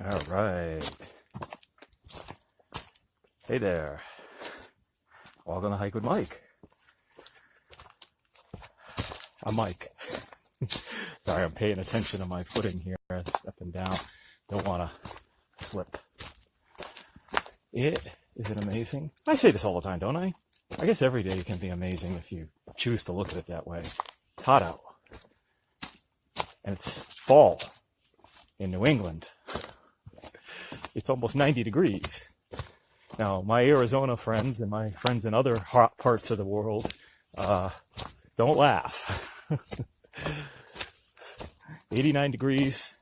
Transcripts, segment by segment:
All right. Hey there. Walk on the hike with Mike. I'm Mike. Sorry, I'm paying attention to my footing here as I'm stepping down. Don't want to slip. Is it amazing? I say this all the time, don't I? I guess every day can be amazing if you choose to look at it that way. It's hot out. And it's fall in New England. It's almost 90 degrees. Now, my Arizona friends and my friends in other hot parts of the world, don't laugh. 89 degrees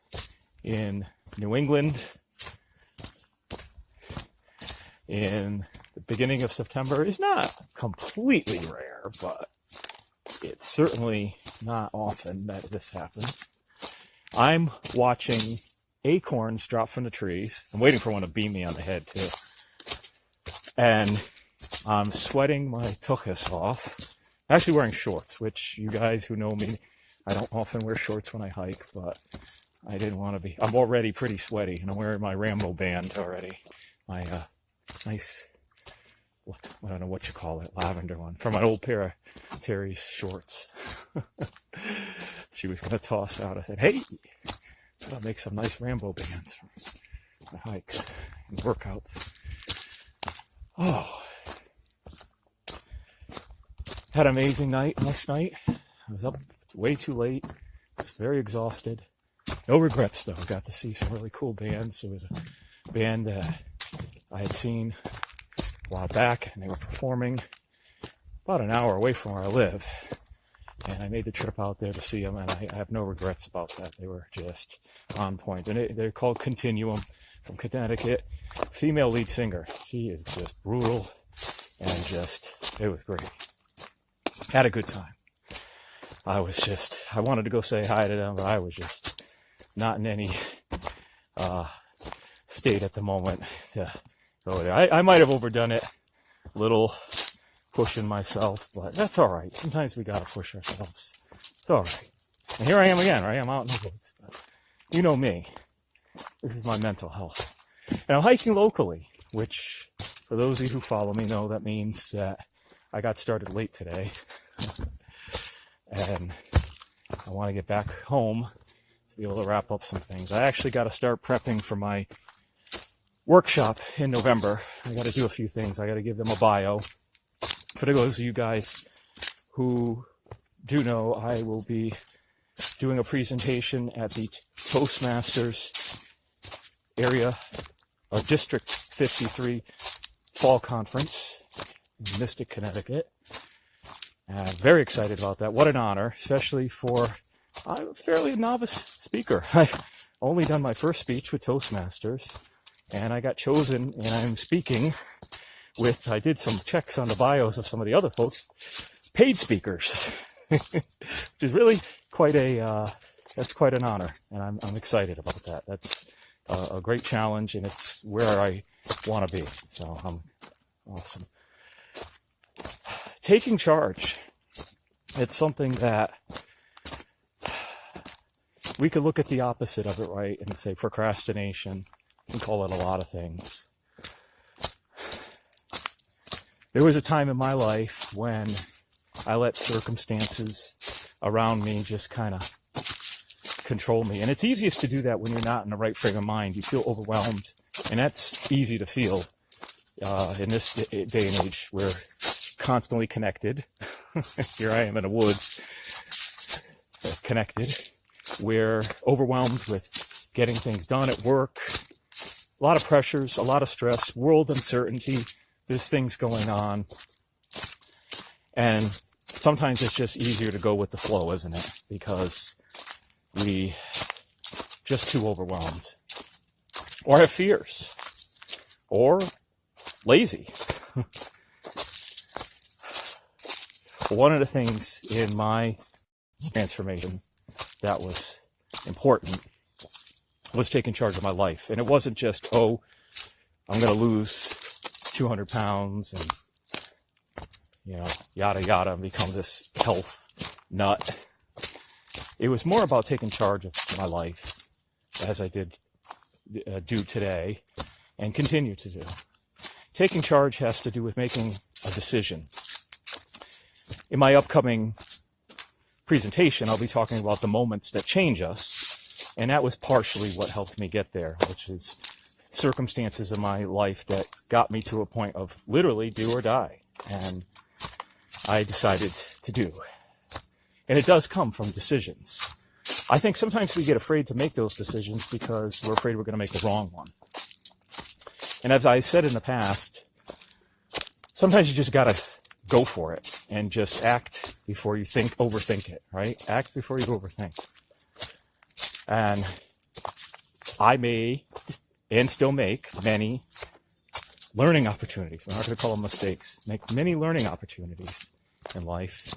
in New England in the beginning of September is not completely rare, but it's certainly not often that this happens. I'm watching acorns drop from the trees. I'm waiting for one to beam me on the head too. And I'm sweating my tuchus off. I'm actually wearing shorts, which you guys who know me, I don't often wear shorts when I hike, but I didn't want to be. I'm already pretty sweaty, and I'm wearing my Rambo band already. My nice, I don't know what you call it, lavender one, from an old pair of Terry's shorts. She was going to toss out. I said, hey, I'll make some nice Rambo bands for my hikes and workouts. Oh, had an amazing night last night. I was up way too late. I was very exhausted. No regrets though. Got to see some really cool bands. There was a band that I had seen a while back, and they were performing about an hour away from where I live. And I made the trip out there to see them, and I have no regrets about that. They were just on point. And they're called Continuum from Connecticut. Female lead singer. She is just brutal, and it was great. Had a good time. I wanted to go say hi to them, but I was just not in any state at the moment to go there. I might have overdone it, a little pushing myself, but that's all right. Sometimes we gotta push ourselves. It's all right. And here I am again, right? I'm out in the woods. But you know me. This is my mental health. And I'm hiking locally, which for those of you who follow me know that means that I got started late today. And I want to get back home to be able to wrap up some things. I actually got to start prepping for my workshop in November. I got to do a few things. I got to give them a bio. For those of you guys who do know, I will be doing a presentation at the Toastmasters area of District 53 Fall Conference in Mystic, Connecticut. And I'm very excited about that. What an honor, especially for I'm a fairly novice speaker. I've only done my first speech with Toastmasters, and I got chosen, and I'm speaking with, I did some checks on the bios of some of the other folks, paid speakers, which is really that's quite an honor, and I'm excited about that. That's a great challenge, and it's where I want to be, so I'm awesome. Taking charge. It's something that we could look at the opposite of it, right? And say procrastination. We can call it a lot of things. There was a time in my life when I let circumstances around me just kind of control me. And it's easiest to do that when you're not in the right frame of mind. You feel overwhelmed. And that's easy to feel in this day and age. We're constantly connected. Here I am in the woods, connected. We're overwhelmed with getting things done at work. A lot of pressures, a lot of stress, world uncertainty. There's things going on. And sometimes it's just easier to go with the flow, isn't it? Because we just too overwhelmed. Or have fears. Or lazy. One of the things in my transformation that was important was taking charge of my life. And it wasn't just, I'm going to lose 200 pounds and, yada, yada, and become this health nut. It was more about taking charge of my life as I did do today and continue to do. Taking charge has to do with making a decision. In my upcoming presentation, I'll be talking about the moments that change us, and that was partially what helped me get there, which is circumstances in my life that got me to a point of literally do or die, and I decided to do. And it does come from decisions. I think sometimes we get afraid to make those decisions because we're afraid we're going to make the wrong one. And as I said in the past, sometimes you just got to go for it and just act before you overthink it, right? Act before you overthink. And I may, and still make, many learning opportunities. We're not going to call them mistakes. Make many learning opportunities in life.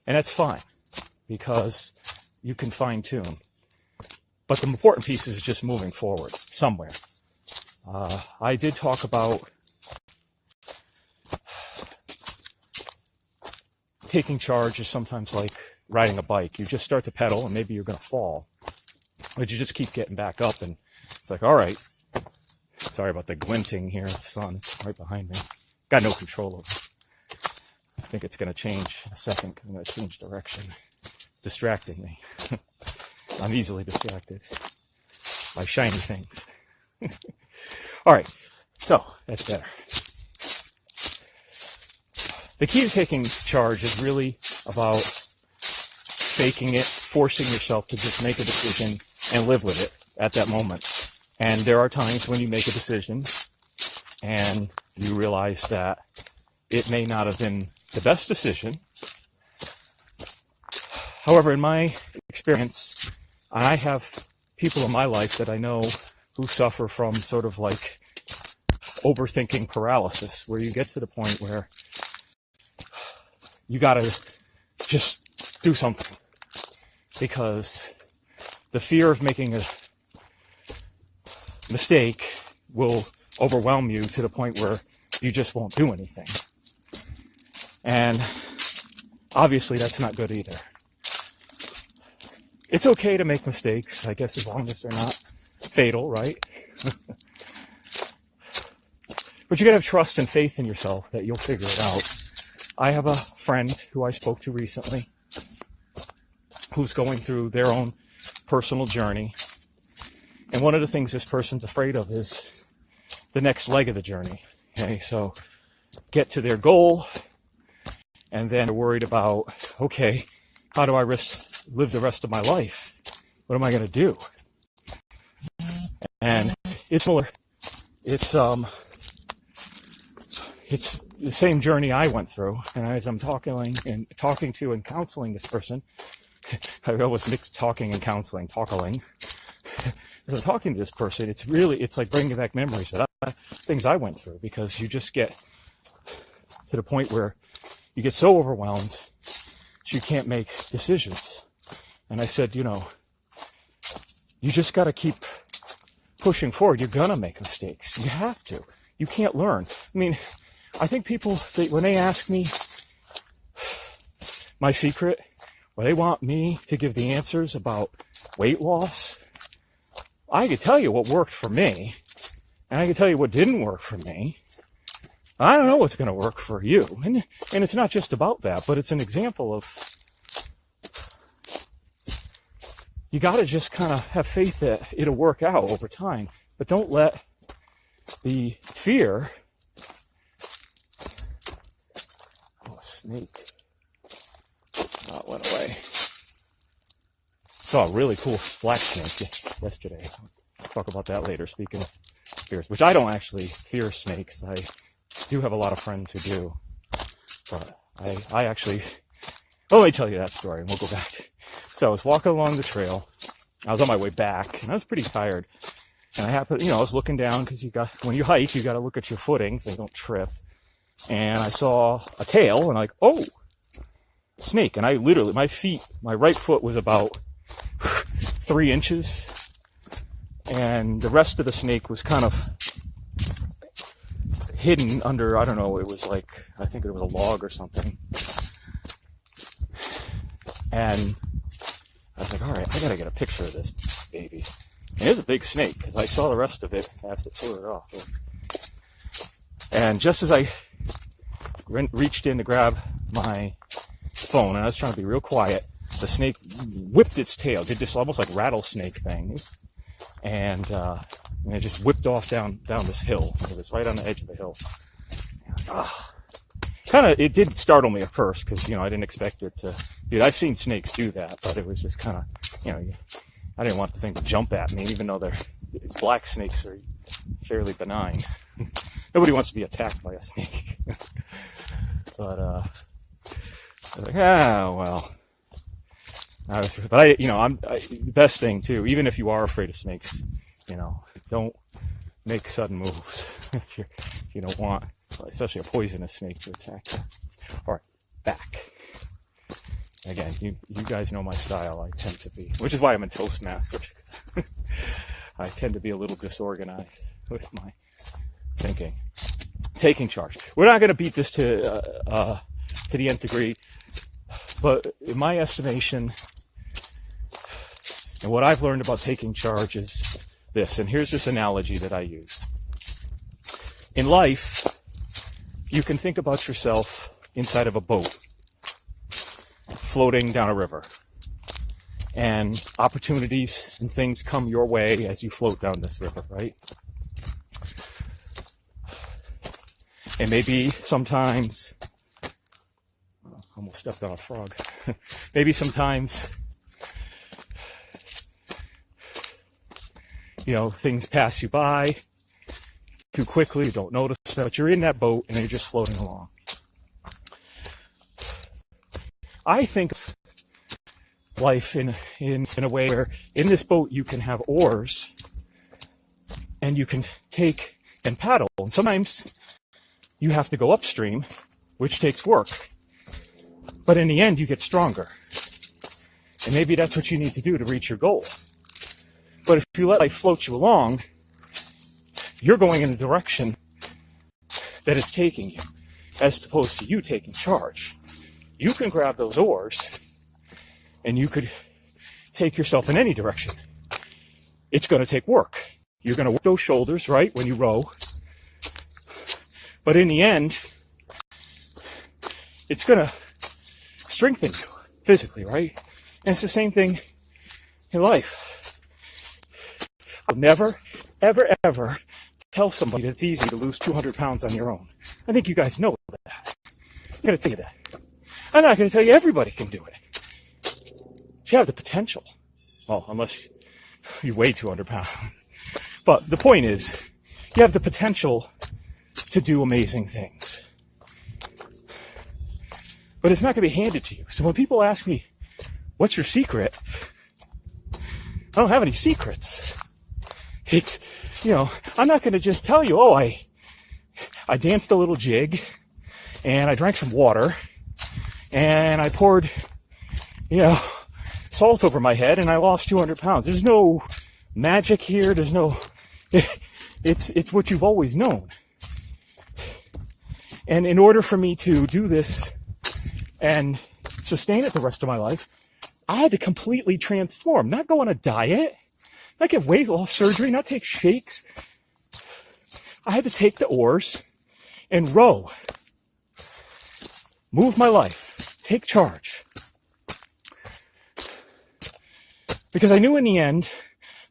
And that's fine, because you can fine tune. But the important piece is just moving forward somewhere. I did talk about taking charge is sometimes like riding a bike. You just start to pedal and maybe you're going to fall, but you just keep getting back up, and it's like, all right, sorry about the glinting here. The sun, it's right behind me. Got no control over it. I think it's going to change in a second because I'm going to change direction. It's distracting me. I'm easily distracted by shiny things. All right, so that's better. The key to taking charge is really about faking it, forcing yourself to just make a decision and live with it at that moment. And there are times when you make a decision and you realize that it may not have been the best decision. However, in my experience, I have people in my life that I know who suffer from sort of like overthinking paralysis, where you get to the point where you gotta just do something because the fear of making a mistake will overwhelm you to the point where you just won't do anything. And obviously that's not good either. It's okay to make mistakes, I guess, as long as they're not fatal, right? But you gotta have trust and faith in yourself that you'll figure it out. I have a friend who I spoke to recently who's going through their own personal journey. And one of the things this person's afraid of is the next leg of the journey. Okay, so get to their goal, and then they're worried about, okay, how do I live the rest of my life? What am I going to do? And it's similar. It's the same journey I went through. And as I'm talking to and counseling this person, I always mix talking and counseling, talking. As I'm talking to this person, it's like bringing back memories things I went through, because you just get to the point where you get so overwhelmed that you can't make decisions. And I said, you just got to keep pushing forward. You're going to make mistakes. You have to. You can't learn. I mean, I think people, when they ask me my secret, or they want me to give the answers about weight loss, I can tell you what worked for me, and I can tell you what didn't work for me. I don't know what's going to work for you. And it's not just about that, but it's an example of, you got to just kind of have faith that it'll work out over time. But don't let the fear, snake, went away. Saw a really cool black snake yesterday. I'll talk about that later, speaking of fears, which I don't actually fear snakes. I do have a lot of friends who do. But I actually, let me tell you that story and we'll go back. So I was walking along the trail. I was on my way back and I was pretty tired. And I happened, I was looking down because when you hike, you got to look at your footing so you don't trip. And I saw a tail and I'm like, oh, snake. And I literally, my right foot was about 3 inches. And the rest of the snake was kind of hidden under, I don't know, it was like, I think it was a log or something. And I was like, all right, I gotta get a picture of this baby. And it was a big snake, because I saw the rest of it as it sorted off. And just as I reached in to grab my phone, and I was trying to be real quiet, the snake whipped its tail, did this almost like rattlesnake thing, and it just whipped off down this hill. It was right on the edge of the hill. It did startle me at first, because, you know, I didn't expect it to. Dude, I've seen snakes do that, but it was just kind of, you know, I didn't want the thing to jump at me, even though black snakes are fairly benign. Nobody wants to be attacked by a snake. But I was like, well. The best thing too, even if you are afraid of snakes, you know, don't make sudden moves if you don't want, especially a poisonous snake, to attack you. All right, back. Again, you guys know my style. I tend to be, which is why I'm in Toastmasters, because I tend to be a little disorganized with my thinking. Taking charge. We're not going to beat this to the nth degree, but in my estimation, and what I've learned about taking charge is this, and here's this analogy that I use. In life, you can think about yourself inside of a boat, floating down a river. And opportunities and things come your way as you float down this river, right? And maybe sometimes, almost stepped on a frog. Maybe sometimes, you know, things pass you by too quickly, you don't notice that, but you're in that boat and you're just floating along. I think of life in a way where in this boat you can have oars and you can take and paddle. And sometimes you have to go upstream, which takes work. But in the end, you get stronger. And maybe that's what you need to do to reach your goal. But if you let life float you along, you're going in the direction that it's taking you, as opposed to you taking charge. You can grab those oars, and you could take yourself in any direction. It's going to take work. You're going to work those shoulders, right, when you row. But in the end, it's going to strengthen you physically, right? And it's the same thing in life. I'll never, ever, ever tell somebody that it's easy to lose 200 pounds on your own. I think you guys know that. I'm going to tell you that. I'm not going to tell you everybody can do it. You have the potential. Well, unless you weigh 200 pounds. But the point is, you have the potential to do amazing things. But it's not going to be handed to you. So when people ask me, what's your secret? I don't have any secrets. It's, you know, I'm not going to just tell you, oh, I danced a little jig, and I drank some water, and I poured, you know, salt over my head, and I lost 200 pounds. There's no magic here. There's no, it's what you've always known. And in order for me to do this and sustain it the rest of my life, I had to completely transform, not go on a diet, not get weight loss surgery, not take shakes. I had to take the oars and row, move my life, take charge. Because I knew in the end,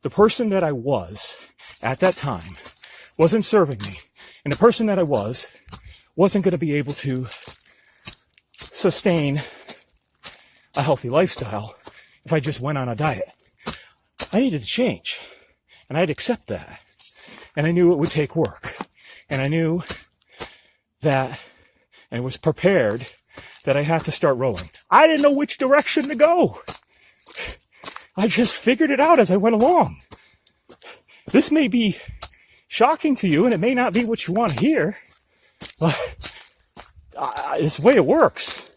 the person that I was at that time wasn't serving me. And the person that I was wasn't going to be able to sustain a healthy lifestyle if I just went on a diet. I needed to change. And I had to accept that. And I knew it would take work. And I knew that, and was prepared that I had to start rowing. I didn't know which direction to go. I just figured it out as I went along. This may be shocking to you, and it may not be what you want to hear, but it's the way it works.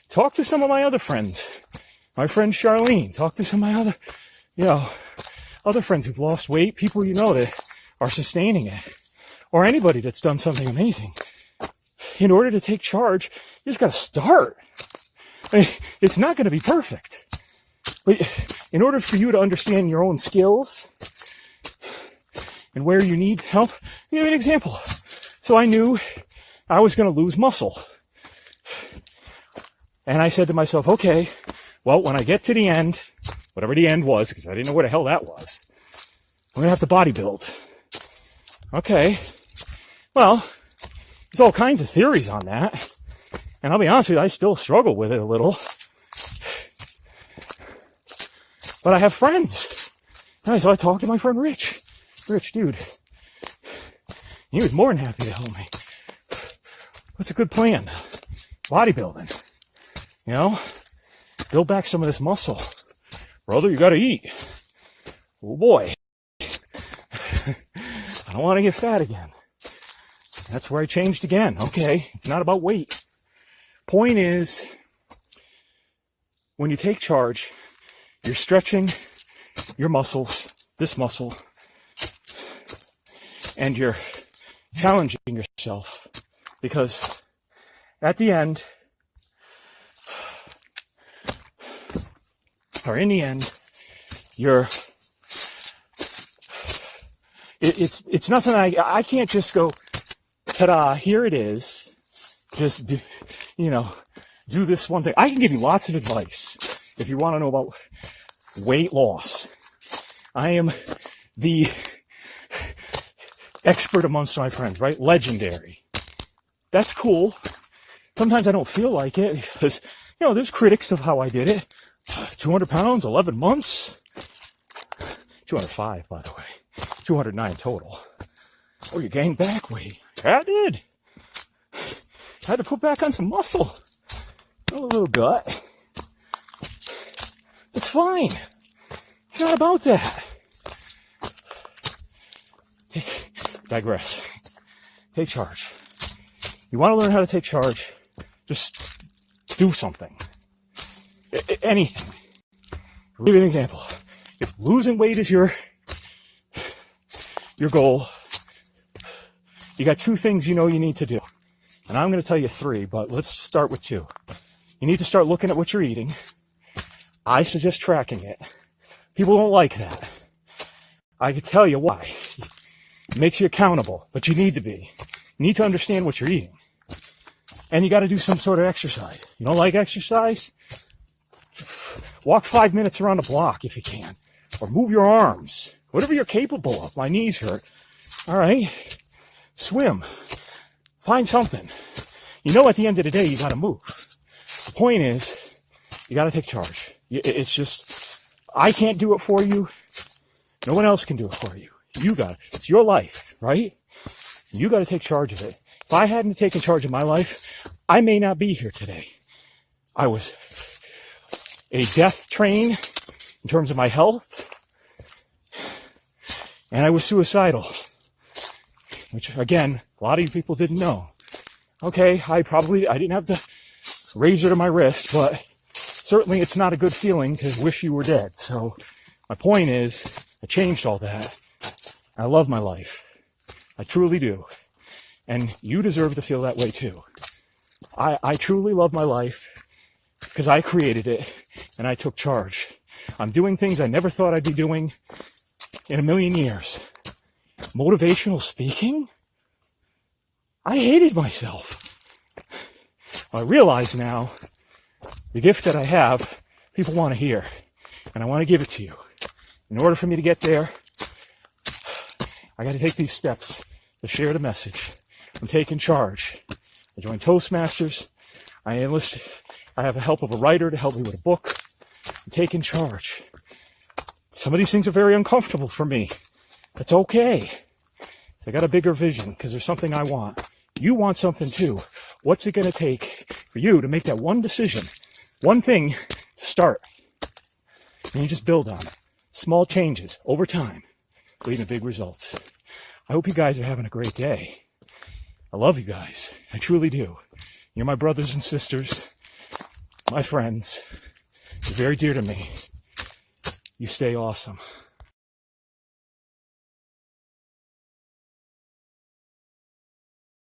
Talk to some of my other friends. My friend Charlene. Talk to some of my other friends who've lost weight, people you know that are sustaining it, or anybody that's done something amazing. In order to take charge, you just got to start. I mean, it's not going to be perfect. But in order for you to understand your own skills and where you need help, I'll give you an example. So I knew I was going to lose muscle. And I said to myself, okay, well, when I get to the end, whatever the end was, because I didn't know where the hell that was, I'm going to have to bodybuild. Okay. Well, there's all kinds of theories on that. And I'll be honest with you, I still struggle with it a little. But I have friends. And so I talked to my friend Rich. Rich, dude. He was more than happy to help me. What's a good plan? Bodybuilding. You know? Build back some of this muscle. Brother, you gotta eat. Oh boy. I don't want to get fat again. That's where I changed again. Okay, it's not about weight. Point is, when you take charge, you're stretching your muscles, this muscle, and you're challenging yourself. Because at the end, or in the end, it's nothing I can't just go, ta-da, here it is. Just do, do this one thing. I can give you lots of advice if you want to know about weight loss. I am the expert amongst my friends, right? Legendary. That's cool. Sometimes I don't feel like it because, there's critics of how I did it. 200 pounds, 11 months. 205, by the way. 209 total. Oh, you gained back weight. Yeah, I did. I had to put back on some muscle. A little gut. It's fine. It's not about that. Digress. Take charge. You want to learn how to take charge, just do something. Anything. I'll give you an example. If losing weight is your goal, you got two things you need to do. And I'm going to tell you three, but let's start with two. You need to start looking at what you're eating. I suggest tracking it. People don't like that. I can tell you why. It makes you accountable, but you need to be. You need to understand what you're eating. And you got to do some sort of exercise. You don't like exercise? Walk 5 minutes around the block if you can. Or move your arms. Whatever you're capable of. My knees hurt. All right. Swim. Find something. At the end of the day, you got to move. The point is, you got to take charge. It's just, I can't do it for you. No one else can do it for you. You got it. It's your life, right? You got to take charge of it. If I hadn't taken charge of my life, I may not be here today. I was a death train in terms of my health, and I was suicidal, which again, a lot of you people didn't know. Okay, I didn't have the razor to my wrist, but certainly it's not a good feeling to wish you were dead. So my point is, I changed all that. I love my life. I truly do. And you deserve to feel that way too. I truly love my life because I created it and I took charge. I'm doing things I never thought I'd be doing in a million years. Motivational speaking? I hated myself. I realize now the gift that I have, people want to hear, and I want to give it to you. In order for me to get there, I got to take these steps to share the message. I'm taking charge. I joined Toastmasters. I have the help of a writer to help me with a book. I'm taking charge. Some of these things are very uncomfortable for me. It's okay. So I got a bigger vision because there's something I want. You want something too. What's it going to take for you to make that one decision, one thing to start? And you just build on it. Small changes over time lead to big results. I hope you guys are having a great day. I love you guys. I truly do. You're my brothers and sisters, my friends. You're very dear to me. You stay awesome.